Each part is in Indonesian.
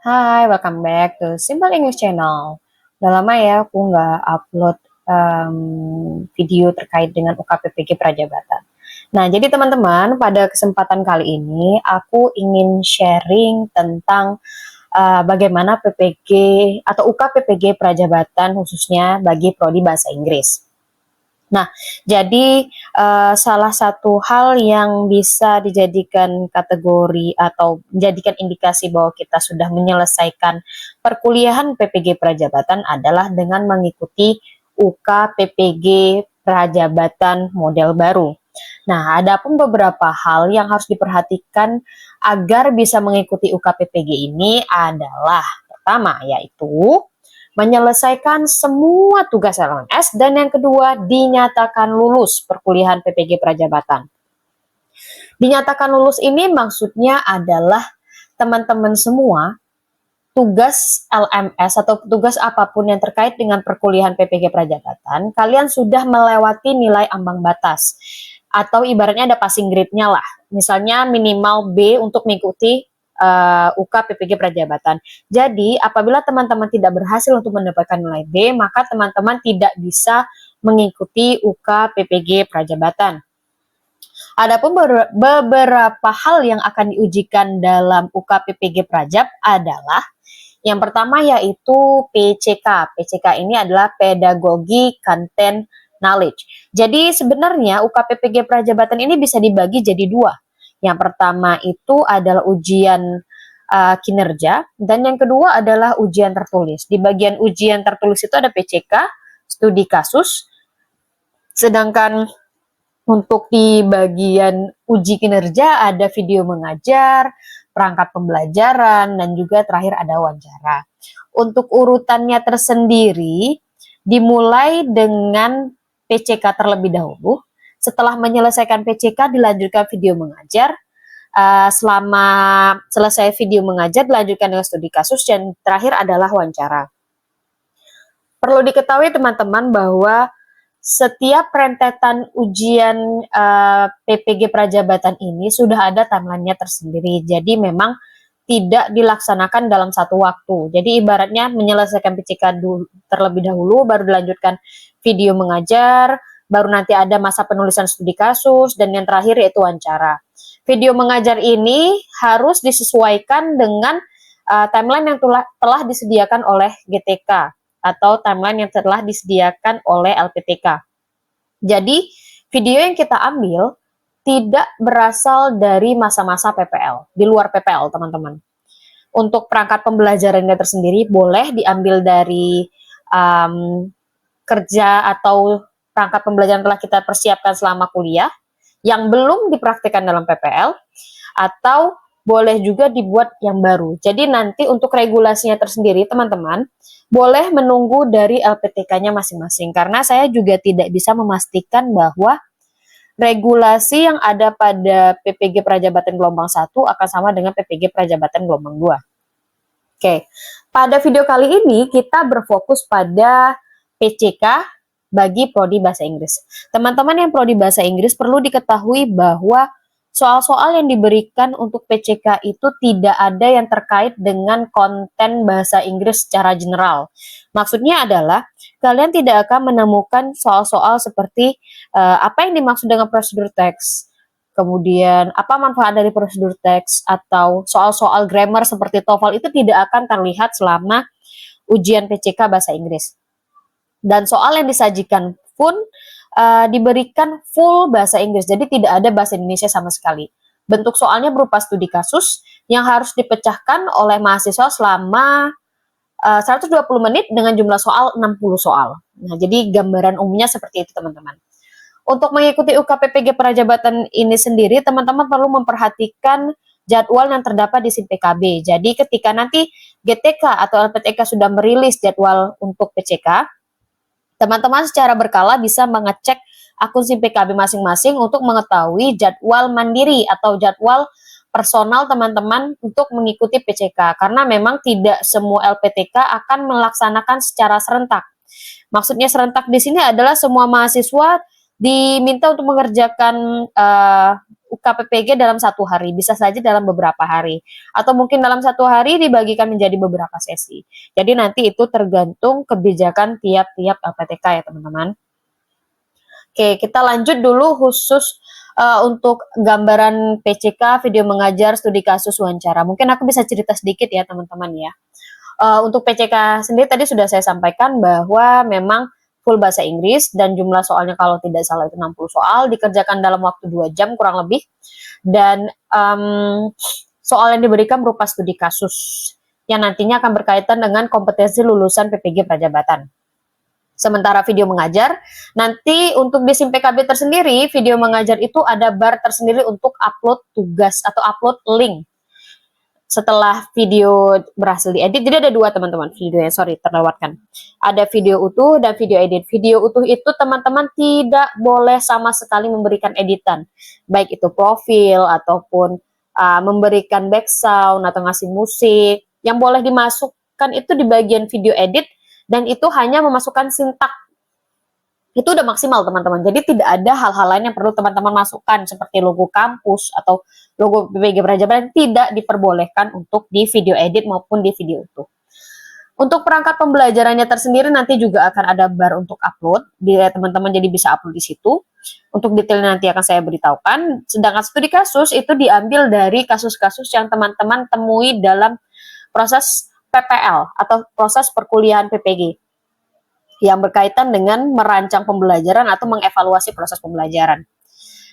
Hai, welcome back to Simple English Channel. Udah lama ya aku nggak upload video terkait dengan UKPPG Prajabatan. Nah, jadi teman-teman, pada kesempatan kali ini aku ingin sharing tentang bagaimana PPG atau UKPPG Prajabatan khususnya bagi prodi bahasa Inggris. Nah, jadi salah satu hal yang bisa dijadikan kategori atau menjadikan indikasi bahwa kita sudah menyelesaikan perkuliahan PPG Prajabatan adalah dengan mengikuti UK PPG Prajabatan model baru. Nah, ada pun beberapa hal yang harus diperhatikan agar bisa mengikuti UK PPG ini adalah pertama yaitu menyelesaikan semua tugas LMS, dan yang kedua dinyatakan lulus perkuliahan PPG Prajabatan. Dinyatakan lulus ini maksudnya adalah teman-teman semua tugas LMS atau tugas apapun yang terkait dengan perkuliahan PPG Prajabatan, kalian sudah melewati nilai ambang batas atau ibaratnya ada passing grade-nya lah. Misalnya minimal B untuk mengikuti UK PPG Prajabatan. Jadi apabila teman-teman tidak berhasil untuk mendapatkan nilai B, maka teman-teman tidak bisa mengikuti UK PPG Prajabatan. Adapun beberapa hal yang akan diujikan dalam UK PPG Prajab adalah yang pertama yaitu PCK. PCK ini adalah Pedagogi Content Knowledge. Jadi sebenarnya UK PPG Prajabatan ini bisa dibagi jadi dua. Yang pertama itu adalah ujian kinerja, dan yang kedua adalah ujian tertulis. Di bagian ujian tertulis itu ada PCK, studi kasus, sedangkan untuk di bagian uji kinerja ada video mengajar, perangkat pembelajaran, dan juga terakhir ada wawancara. Untuk urutannya tersendiri, dimulai dengan PCK terlebih dahulu. Setelah menyelesaikan PCK, dilanjutkan video mengajar. Selama selesai video mengajar, dilanjutkan dengan studi kasus, dan terakhir adalah wawancara. Perlu diketahui teman-teman bahwa setiap rentetan ujian PPG Prajabatan ini sudah ada timeline-nya tersendiri. Jadi memang tidak dilaksanakan dalam satu waktu. Jadi ibaratnya menyelesaikan PCK terlebih dahulu, baru dilanjutkan video mengajar, baru nanti ada masa penulisan studi kasus, dan yang terakhir yaitu wawancara. Video mengajar ini harus disesuaikan dengan timeline yang telah disediakan oleh GTK atau timeline yang telah disediakan oleh LPTK. Jadi, video yang kita ambil tidak berasal dari masa-masa PPL, di luar PPL, teman-teman. Untuk perangkat pembelajarannya tersendiri boleh diambil dari kerja atau perangkat pembelajaran telah kita persiapkan selama kuliah, yang belum dipraktikkan dalam PPL, atau boleh juga dibuat yang baru. Jadi nanti untuk regulasinya tersendiri, teman-teman, boleh menunggu dari LPTK-nya masing-masing. Karena saya juga tidak bisa memastikan bahwa regulasi yang ada pada PPG Prajabatan Gelombang 1 akan sama dengan PPG Prajabatan Gelombang 2. Oke, pada video kali ini kita berfokus pada PCK bagi prodi bahasa Inggris. Teman-teman yang prodi bahasa Inggris perlu diketahui bahwa soal-soal yang diberikan untuk PCK itu tidak ada yang terkait dengan konten bahasa Inggris secara general. Maksudnya adalah kalian tidak akan menemukan soal-soal seperti apa yang dimaksud dengan prosedur teks, kemudian apa manfaat dari prosedur teks, atau soal-soal grammar seperti TOEFL itu tidak akan terlihat selama ujian PCK bahasa Inggris. Dan soal yang disajikan pun diberikan full bahasa Inggris, jadi tidak ada bahasa Indonesia sama sekali. Bentuk soalnya berupa studi kasus yang harus dipecahkan oleh mahasiswa selama 120 menit dengan jumlah soal 60 soal. Nah, jadi gambaran umumnya seperti itu, teman-teman. Untuk mengikuti UKPPG Prajabatan ini sendiri, teman-teman perlu memperhatikan jadwal yang terdapat di SIM PKB. Jadi ketika nanti GTK atau LPTK sudah merilis jadwal untuk PCK, teman-teman secara berkala bisa mengecek akun SIM PKB masing-masing untuk mengetahui jadwal mandiri atau jadwal personal teman-teman untuk mengikuti PCK. Karena memang tidak semua LPTK akan melaksanakan secara serentak. Maksudnya serentak di sini adalah semua mahasiswa diminta untuk mengerjakan UKPPG dalam satu hari, bisa saja dalam beberapa hari, atau mungkin dalam satu hari dibagikan menjadi beberapa sesi. Jadi nanti itu tergantung kebijakan tiap-tiap LPTK ya teman-teman. Oke, kita lanjut dulu khusus untuk gambaran PCK, video mengajar, studi kasus, wawancara. Mungkin aku bisa cerita sedikit ya teman-teman ya. Untuk PCK sendiri tadi sudah saya sampaikan bahwa memang full bahasa Inggris dan jumlah soalnya kalau tidak salah itu 60 soal, dikerjakan dalam waktu 2 jam kurang lebih. Dan soal yang diberikan berupa studi kasus yang nantinya akan berkaitan dengan kompetensi lulusan PPG Prajabatan. Sementara video mengajar, nanti untuk di SIM PKB tersendiri, video mengajar itu ada bar tersendiri untuk upload tugas atau upload link. Setelah video berhasil diedit, jadi ada dua teman-teman videonya, sorry terlewatkan. Ada video utuh dan video edit. Video utuh itu teman-teman tidak boleh sama sekali memberikan editan, baik itu profil ataupun memberikan background atau ngasih musik. Yang boleh dimasukkan itu di bagian video edit, dan itu hanya memasukkan sintak. Itu udah maksimal teman-teman. Jadi tidak ada hal-hal lain yang perlu teman-teman masukkan seperti logo kampus atau logo PPG Prajabatan, tidak diperbolehkan untuk di video edit maupun di video utuh. Untuk perangkat pembelajarannya tersendiri nanti juga akan ada bar untuk upload. Teman-teman jadi bisa upload di situ. Untuk detailnya nanti akan saya beritahukan. Sedangkan studi kasus itu diambil dari kasus-kasus yang teman-teman temui dalam proses PPL atau proses perkuliahan PPG yang berkaitan dengan merancang pembelajaran atau mengevaluasi proses pembelajaran.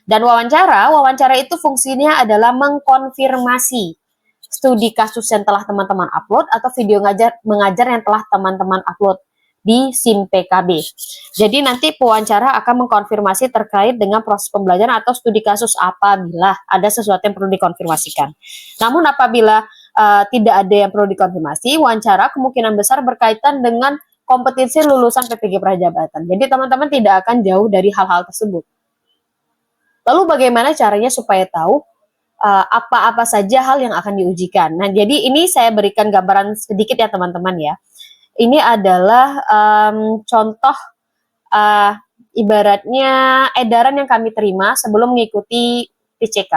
Dan wawancara itu fungsinya adalah mengkonfirmasi studi kasus yang telah teman-teman upload atau video mengajar yang telah teman-teman upload di SIM PKB. Jadi nanti pewawancara akan mengkonfirmasi terkait dengan proses pembelajaran atau studi kasus apabila ada sesuatu yang perlu dikonfirmasikan. Namun apabila tidak ada yang perlu dikonfirmasi, wawancara kemungkinan besar berkaitan dengan kompetensi lulusan PPG Prajabatan. Jadi teman-teman tidak akan jauh dari hal-hal tersebut. Lalu bagaimana caranya supaya tahu apa-apa saja hal yang akan diujikan? Nah, jadi ini saya berikan gambaran sedikit ya teman-teman ya. Ini adalah contoh ibaratnya edaran yang kami terima sebelum mengikuti PCK.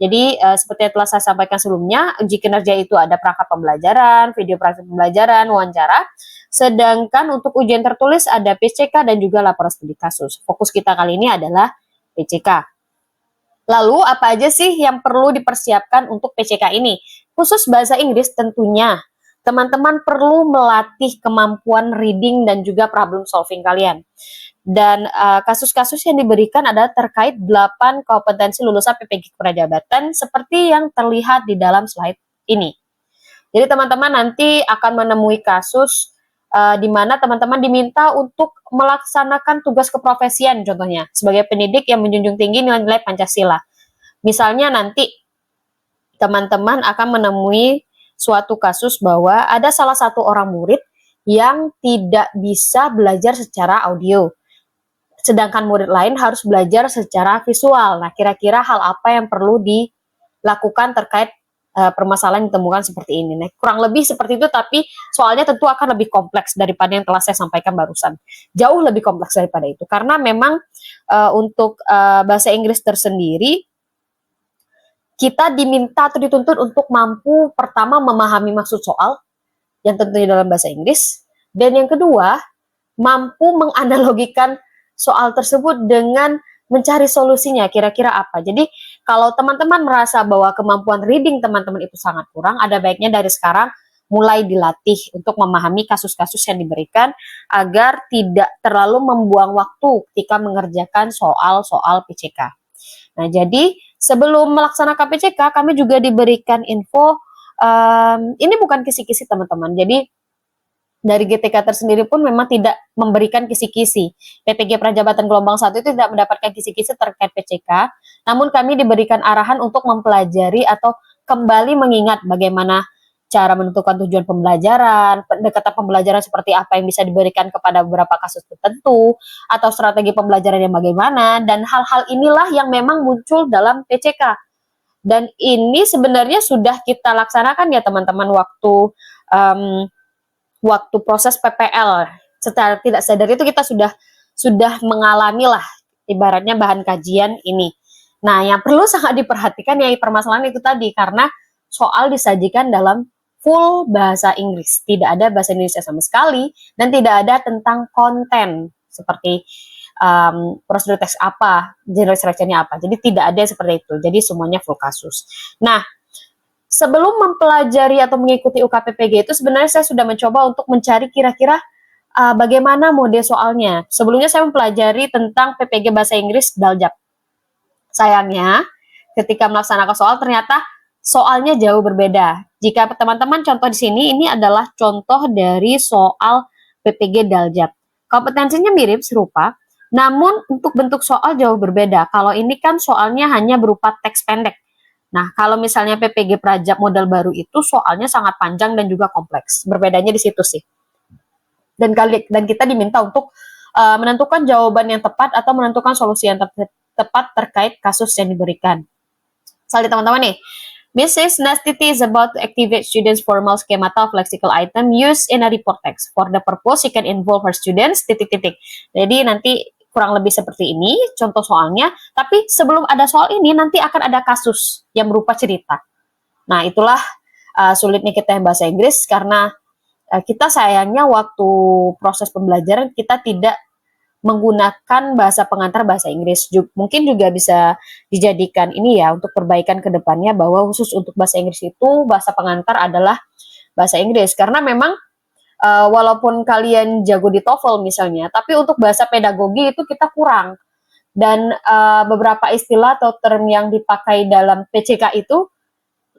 Jadi seperti yang telah saya sampaikan sebelumnya, uji kinerja itu ada perangkat pembelajaran, video praktik pembelajaran, wawancara. Sedangkan untuk ujian tertulis ada PCK dan juga laporan studi kasus. Fokus kita kali ini adalah PCK. Lalu apa aja sih yang perlu dipersiapkan untuk PCK ini? Khusus bahasa Inggris tentunya teman-teman perlu melatih kemampuan reading dan juga problem solving kalian. Dan kasus-kasus yang diberikan adalah terkait 8 kompetensi lulusan PPG Prajabatan seperti yang terlihat di dalam slide ini. Jadi teman-teman nanti akan menemui kasus di mana teman-teman diminta untuk melaksanakan tugas keprofesian contohnya sebagai pendidik yang menjunjung tinggi nilai-nilai Pancasila. Misalnya nanti teman-teman akan menemui suatu kasus bahwa ada salah satu orang murid yang tidak bisa belajar secara audio. Sedangkan murid lain harus belajar secara visual. Nah, kira-kira hal apa yang perlu dilakukan terkait permasalahan yang ditemukan seperti ini. Nah, kurang lebih seperti itu, tapi soalnya tentu akan lebih kompleks daripada yang telah saya sampaikan barusan. Jauh lebih kompleks daripada itu. Karena memang untuk bahasa Inggris tersendiri, kita diminta atau dituntut untuk mampu pertama memahami maksud soal, yang tentunya dalam bahasa Inggris. Dan yang kedua, mampu menganalogikan soal tersebut dengan mencari solusinya kira-kira apa. Jadi kalau teman-teman merasa bahwa kemampuan reading teman-teman itu sangat kurang, ada baiknya dari sekarang mulai dilatih untuk memahami kasus-kasus yang diberikan agar tidak terlalu membuang waktu ketika mengerjakan soal-soal PCK. Nah, jadi sebelum melaksanakan PCK kami juga diberikan info, ini bukan kisi-kisi teman-teman. Jadi dari GTK tersendiri pun memang tidak memberikan kisi-kisi. PPG Prajabatan Gelombang 1 itu tidak mendapatkan kisi-kisi terkait PCK, namun kami diberikan arahan untuk mempelajari atau kembali mengingat bagaimana cara menentukan tujuan pembelajaran, pendekatan pembelajaran seperti apa yang bisa diberikan kepada beberapa kasus tertentu, atau strategi pembelajaran yang bagaimana, dan hal-hal inilah yang memang muncul dalam PCK. Dan ini sebenarnya sudah kita laksanakan ya teman-teman waktu proses PPL. Secara tidak sadar itu kita sudah mengalami lah ibaratnya bahan kajian ini. Nah, yang perlu sangat diperhatikan ya permasalahan itu tadi, karena soal disajikan dalam full bahasa Inggris. Tidak ada bahasa Indonesia sama sekali, dan tidak ada tentang konten, seperti prosedur teks apa, general structure-nya apa. Jadi tidak ada seperti itu. Jadi semuanya full kasus. Nah, sebelum mempelajari atau mengikuti UKPPG itu sebenarnya saya sudah mencoba untuk mencari kira-kira bagaimana mode soalnya. Sebelumnya saya mempelajari tentang PPG Bahasa Inggris Daljab. Sayangnya, ketika melaksanakan soal ternyata soalnya jauh berbeda. Jika teman-teman contoh di sini, ini adalah contoh dari soal PPG Daljab. Kompetensinya mirip, serupa, namun untuk bentuk soal jauh berbeda. Kalau ini kan soalnya hanya berupa teks pendek. Nah, kalau misalnya PPG Prajab model baru itu soalnya sangat panjang dan juga kompleks. Berbedanya di situ sih. Dan kita diminta untuk menentukan jawaban yang tepat atau menentukan solusi yang tepat terkait kasus yang diberikan. Misalnya teman-teman nih, Mrs. Nastiti is about to activate students' formal schemata of lexical item used in a report text. For the purpose, she can involve her students, titik-titik. Jadi nanti kurang lebih seperti ini contoh soalnya, tapi sebelum ada soal ini nanti akan ada kasus yang berupa cerita. Nah, itulah sulitnya kita yang bahasa Inggris, karena kita sayangnya waktu proses pembelajaran kita tidak menggunakan bahasa pengantar bahasa Inggris. Mungkin juga bisa dijadikan ini ya untuk perbaikan ke depannya, bahwa khusus untuk bahasa Inggris itu bahasa pengantar adalah bahasa Inggris, karena memang walaupun kalian jago di TOEFL misalnya, tapi untuk bahasa pedagogi itu kita kurang, dan beberapa istilah atau term yang dipakai dalam PCK itu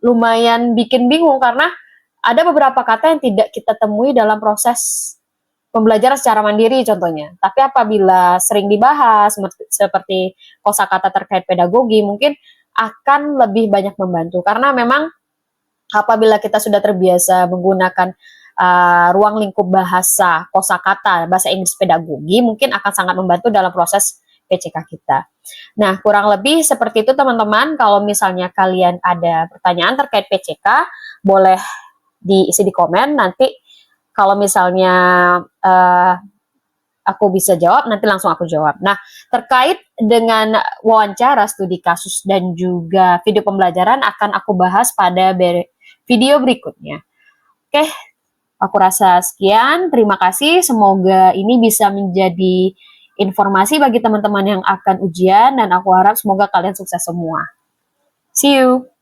lumayan bikin bingung, karena ada beberapa kata yang tidak kita temui dalam proses pembelajaran secara mandiri contohnya. Tapi apabila sering dibahas seperti kosakata terkait pedagogi, mungkin akan lebih banyak membantu, karena memang apabila kita sudah terbiasa menggunakan ruang lingkup bahasa kosakata bahasa Inggris pedagogi, mungkin akan sangat membantu dalam proses PCK kita. Nah, kurang lebih seperti itu teman-teman. Kalau misalnya kalian ada pertanyaan terkait PCK, boleh diisi di komen. Nanti kalau misalnya aku bisa jawab, nanti langsung aku jawab. Nah, terkait dengan wawancara, studi kasus, dan juga video pembelajaran akan aku bahas pada video berikutnya. Oke, aku rasa sekian. Terima kasih. Semoga ini bisa menjadi informasi bagi teman-teman yang akan ujian, dan aku harap semoga kalian sukses semua. See you!